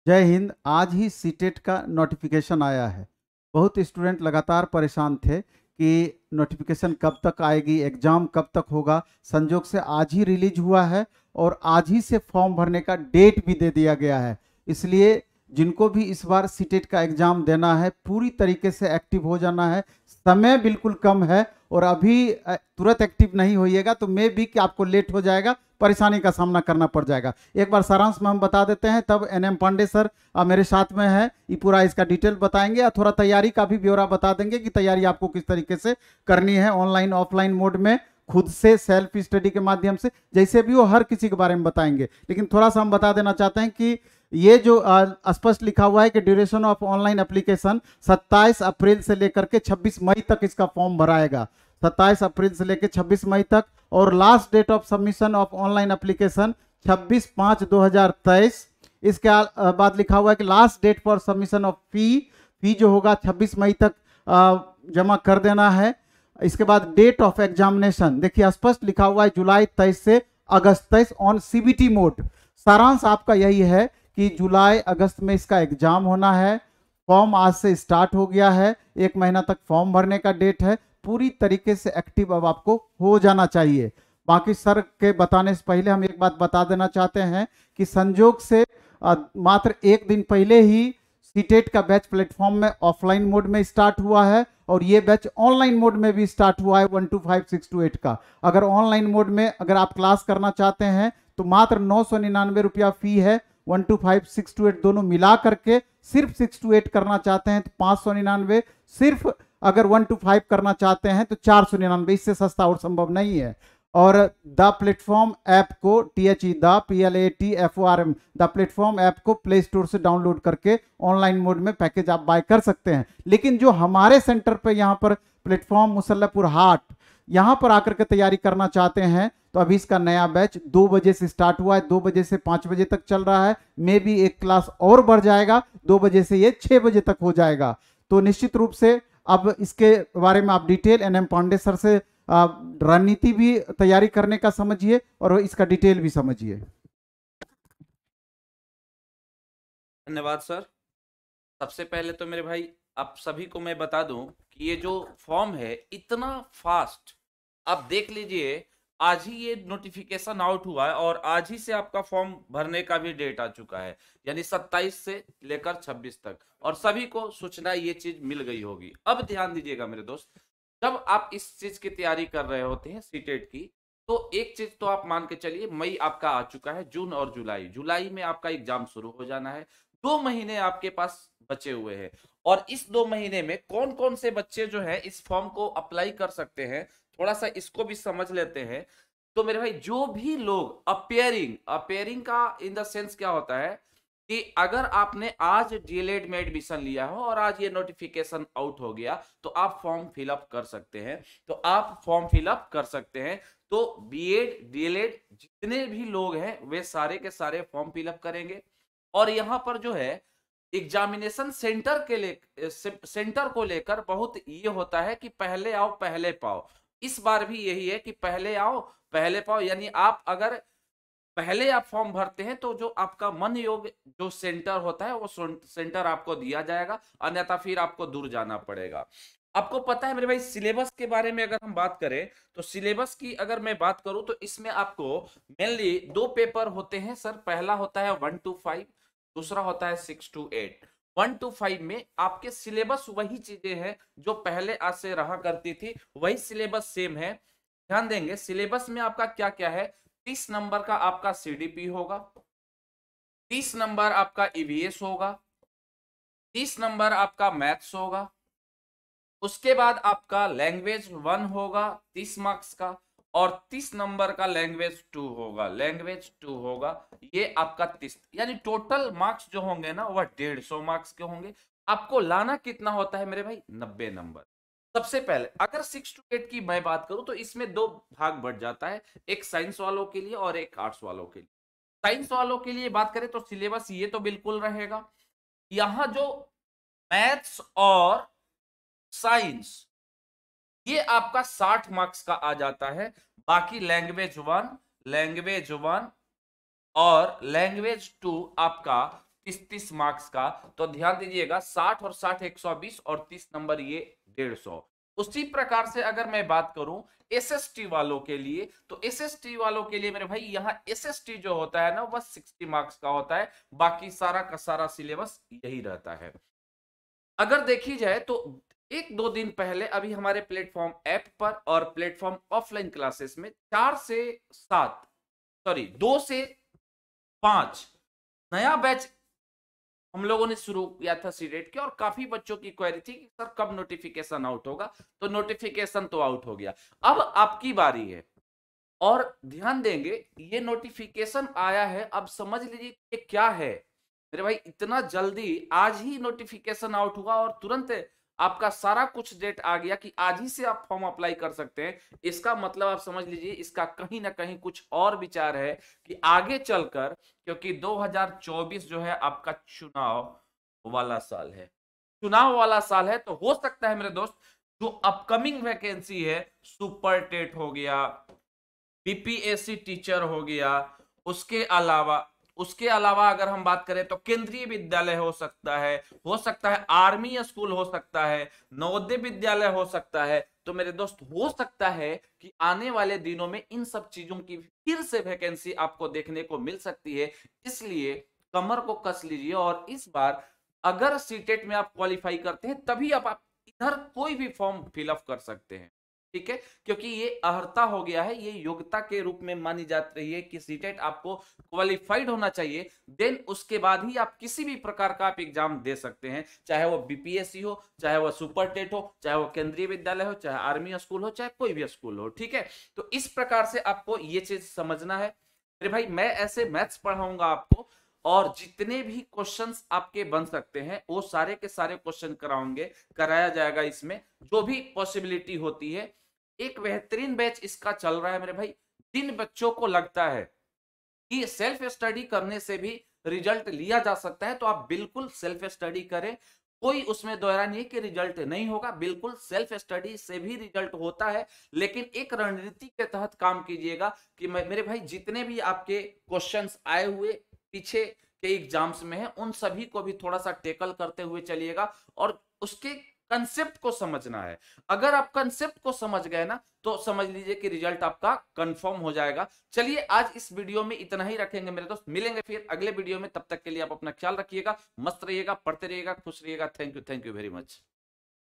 जय हिंद। आज ही सीटेट का नोटिफिकेशन आया है। बहुत स्टूडेंट लगातार परेशान थे कि नोटिफिकेशन कब तक आएगी, एग्ज़ाम कब तक होगा। संजोग से आज ही रिलीज हुआ है और आज ही से फॉर्म भरने का डेट भी दे दिया गया है। इसलिए जिनको भी इस बार सीटेट का एग्ज़ाम देना है, पूरी तरीके से एक्टिव हो जाना है। समय बिल्कुल कम है और अभी तुरंत एक्टिव नहीं होइएगा तो मे भी कि आपको लेट हो जाएगा, परेशानी का सामना करना पड़ जाएगा। एक बार सारांश में हम बता देते हैं, तब एनएम पांडे सर मेरे साथ में है, ये पूरा इसका डिटेल बताएंगे और थोड़ा तैयारी का भी ब्यौरा बता देंगे कि तैयारी आपको किस तरीके से करनी है, ऑनलाइन ऑफलाइन मोड में, खुद से सेल्फ स्टडी के माध्यम से, जैसे भी हो हर किसी के बारे में बताएंगे। लेकिन थोड़ा सा हम बता देना चाहते हैं कि ये जो स्पष्ट लिखा हुआ है कि ड्यूरेशन ऑफ ऑनलाइन एप्लीकेशन 27 अप्रैल से लेकर के 26 मई तक इसका फॉर्म भराएगा। 27 अप्रैल से लेकर 26 मई तक। और last date of submission of online application 26/5/2023। इसके बाद लिखा हुआ है कि last date for submission of fee जो होगा 26 मई तक जमा कर देना है। इसके बाद डेट ऑफ एग्जामिनेशन देखिए स्पष्ट लिखा हुआ है, जुलाई 23 से अगस्त 23 ऑन सीबीटी मोड। सारांश आपका यही है कि जुलाई अगस्त में इसका एग्जाम होना है। फॉर्म आज से स्टार्ट हो गया है, 1 महीना तक फॉर्म भरने का डेट है। पूरी तरीके से एक्टिव अब आपको हो जाना चाहिए। बाकी सर के बताने से पहले हम एक बात बता देना चाहते हैं कि संजोग से मात्र एक दिन पहले ही सीटेट का बैच प्लेटफॉर्म में ऑफलाइन मोड में स्टार्ट हुआ है और ये बैच ऑनलाइन मोड में भी स्टार्ट हुआ है 125-628 का। अगर ऑनलाइन मोड में अगर आप क्लास करना चाहते हैं तो मात्र 999 रुपया फी है। 125-628 दोनों मिला करके सिर्फ 628 करना चाहते हैं तो 599। सिर्फ अगर 125 करना चाहते हैं तो 499। इससे सस्ता और संभव नहीं है। और द प्लेटफॉर्म ऐप को THE the PLATFORM the platform app को प्ले स्टोर से डाउनलोड करके ऑनलाइन मोड में पैकेज आप बाय कर सकते हैं। लेकिन जो हमारे सेंटर पे यहाँ पर प्लेटफॉर्म मुसल्लपुर हाट यहाँ पर आकर के तैयारी करना चाहते हैं तो अभी इसका नया बैच 2 बजे से स्टार्ट हुआ है, 2 बजे से 5 बजे तक चल रहा है। मे भी एक क्लास और बढ़ जाएगा, 2 बजे से ये 6 बजे तक हो जाएगा। तो निश्चित रूप से अब इसके बारे में आप डिटेल एनएम पांडे सर से रणनीति भी तैयारी करने का समझिए और इसका डिटेल भी समझिए। धन्यवाद सर। सबसे पहले तो मेरे भाई आप सभी को मैं बता दूं कि ये जो फॉर्म है इतना फास्ट, आप देख लीजिए आज ही ये नोटिफिकेशन आउट हुआ है और आज ही से आपका फॉर्म भरने का भी डेट आ चुका है, यानी 27 से लेकर 26 तक, और सभी को सूचना ये चीज मिल गई होगी। अब ध्यान दीजिएगा मेरे दोस्त, जब आप इस चीज की तैयारी कर रहे होते हैं सीटेट की, तो एक चीज तो आप मान के चलिए, मई आपका आ चुका है, जून और जुलाई में आपका एग्जाम शुरू हो जाना है। 2 महीने आपके पास बचे हुए हैं और इस 2 महीने में कौन कौन से बच्चे जो है इस फॉर्म को अप्लाई कर सकते हैं, थोड़ा सा इसको भी समझ लेते हैं। तो मेरे भाई जो भी लोग अपेयरिंग का इन द सेंस क्या होता है कि अगर आपने आज डीएलएड में एडमिशन लिया हो और आज ये नोटिफिकेशन आउट हो गया तो आप फॉर्म फिलअप कर सकते हैं, तो आप फॉर्म फिलअप कर सकते हैं। तो बीएड डीएलएड जितने भी लोग हैं वे सारे के सारे फॉर्म फिलअप करेंगे। और यहां पर जो है एग्जामिनेशन सेंटर को लेकर बहुत ये होता है कि पहले आओ पहले पाओ। इस बार भी यही है कि पहले आओ पहले पाओ, यानी आप अगर पहले आप फॉर्म भरते हैं तो जो आपका मन योग जो सेंटर होता है वो सेंटर आपको दिया जाएगा, अन्यथा फिर आपको दूर जाना पड़ेगा। आपको पता है मेरे भाई सिलेबस के बारे में अगर हम बात करें तो सिलेबस की अगर मैं बात करूं तो इसमें आपको मेनली 2 पेपर होते हैं सर। पहला होता है 1 to 5, दूसरा होता है 6 to 8। 1 to 5 में आपके सिलेबस वही चीजें हैं जो पहले आज से रहा करती थी, वही सिलेबस सेम है। ध्यान देंगे सिलेबस में आपका क्या क्या है। 30 नंबर का आपका सीडीपी होगा, 30 नंबर आपका ईवीएस होगा, 30 नंबर आपका मैथ्स होगा, उसके बाद आपका लैंग्वेज 1 होगा 30 मार्क्स का, और 30 नंबर का लैंग्वेज 2 होगा। ये आपका 30, यानी टोटल मार्क्स जो होंगे ना वह 150 मार्क्स के होंगे। आपको लाना कितना होता है मेरे भाई, 90 नंबर। सबसे पहले अगर 6 to 8 की मैं बात करूं तो इसमें 2 भाग बढ़ जाता है, एक साइंस वालों के लिए और एक आर्ट्स वालों के लिए। साइंस वालों के लिए बात करें तो सिलेबस ये तो बिल्कुल रहेगा। यहां जो मैथ्स और साइंस ये आपका 60 मार्क्स का आ जाता है। बाकी लैंग्वेज 1 और लैंग्वेज 2 आपका 30 मार्क्स का, तो ध्यान दीजिएगा 60 और 60 120 और 30 नंबर ये 150। उसी प्रकार से अगर मैं बात करूं एसएसटी वालों के लिए, तो एसएसटी वालों के लिए मेरे भाई यहां एसएसटी जो होता है ना वह 60 मार्क्स का होता है, बाकी सारा का सारा सिलेबस यही रहता है। अगर देखी जाए तो एक दो दिन पहले अभी हमारे प्लेटफॉर्म ऐप पर और प्लेटफॉर्म ऑफलाइन क्लासेस में 2 से 5 नया बैच हम लोगों ने शुरू किया था सीडेट के, और काफी बच्चों की क्वेरी थी कि सर कब नोटिफिकेशन आउट होगा, तो नोटिफिकेशन तो आउट हो गया, अब आपकी बारी है। और ध्यान देंगे ये नोटिफिकेशन आया है, अब समझ लीजिए कि क्या है मेरे भाई, इतना जल्दी आज ही नोटिफिकेशन आउट हुआ और तुरंत आपका सारा कुछ डेट आ गया कि आज ही से आप फॉर्म अप्लाई कर सकते हैं। इसका मतलब आप समझ लीजिए इसका कहीं ना कहीं कुछ और विचार है कि आगे चलकर, क्योंकि 2024 जो है आपका चुनाव वाला साल है, चुनाव वाला साल है, तो हो सकता है मेरे दोस्त जो अपकमिंग वैकेंसी है, सुपर टेट हो गया, बीपीएससी टीचर हो गया, उसके अलावा अगर हम बात करें तो केंद्रीय विद्यालय हो सकता है आर्मी स्कूल हो सकता है, नवोदय विद्यालय हो सकता है। तो मेरे दोस्त हो सकता है कि आने वाले दिनों में इन सब चीजों की फिर से वैकेंसी आपको देखने को मिल सकती है, इसलिए कमर को कस लीजिए और इस बार अगर सीटेट में आप क्वालिफाई करते हैं तभी आप इधर कोई भी फॉर्म फिलअप कर सकते हैं, ठीक है, क्योंकि ये अर्हता हो गया है, ये योग्यता के रूप में मानी जाती रही है कि सीटेट आपको क्वालिफाइड होना चाहिए, देन उसके बाद ही आप किसी भी प्रकार का आप एग्जाम दे सकते हैं, चाहे वो बीपीएससी हो, चाहे वो सुपर टेट हो, चाहे वो केंद्रीय विद्यालय हो, चाहे आर्मी स्कूल हो, चाहे कोई भी स्कूल हो, ठीक है। तो इस प्रकार से आपको ये चीज समझना है मेरे भाई। मैं ऐसे मैथ्स पढ़ाऊंगा आपको, और जितने भी क्वेश्चंस आपके बन सकते हैं वो सारे के सारे क्वेश्चन कराया जाएगा, इसमें जो भी पॉसिबिलिटी होती है। एक बेहतरीन बैच इसका चल रहा है मेरे भाई। जिन बच्चों को लगता है कि सेल्फ स्टडी करने से भी रिजल्ट लिया जा सकता है, तो आप बिल्कुल सेल्फ स्टडी करें, कोई उसमें दोहरा नहीं कि रिजल्ट नहीं होगा, बिल्कुल सेल्फ स्टडी से भी रिजल्ट होता है, लेकिन एक रणनीति के तहत काम कीजिएगा कि मेरे भाई जितने भी आपके क्वेश्चंस आए हुए पीछे के एग्जाम्स में है उन सभी को भी थोड़ा सा टेकल करते हुए चलिएगा, और उसके कंसेप्ट को समझना है। अगर आप कंसेप्ट को समझ गए ना तो समझ लीजिए कि रिजल्ट आपका कंफर्म हो जाएगा। चलिए आज इस वीडियो में इतना ही रखेंगे मेरे दोस्त, मिलेंगे फिर अगले वीडियो में, तब तक के लिए आप अपना ख्याल रखिएगा, मस्त रहिएगा, पढ़ते रहिएगा, खुश रहिएगा। Thank you very much.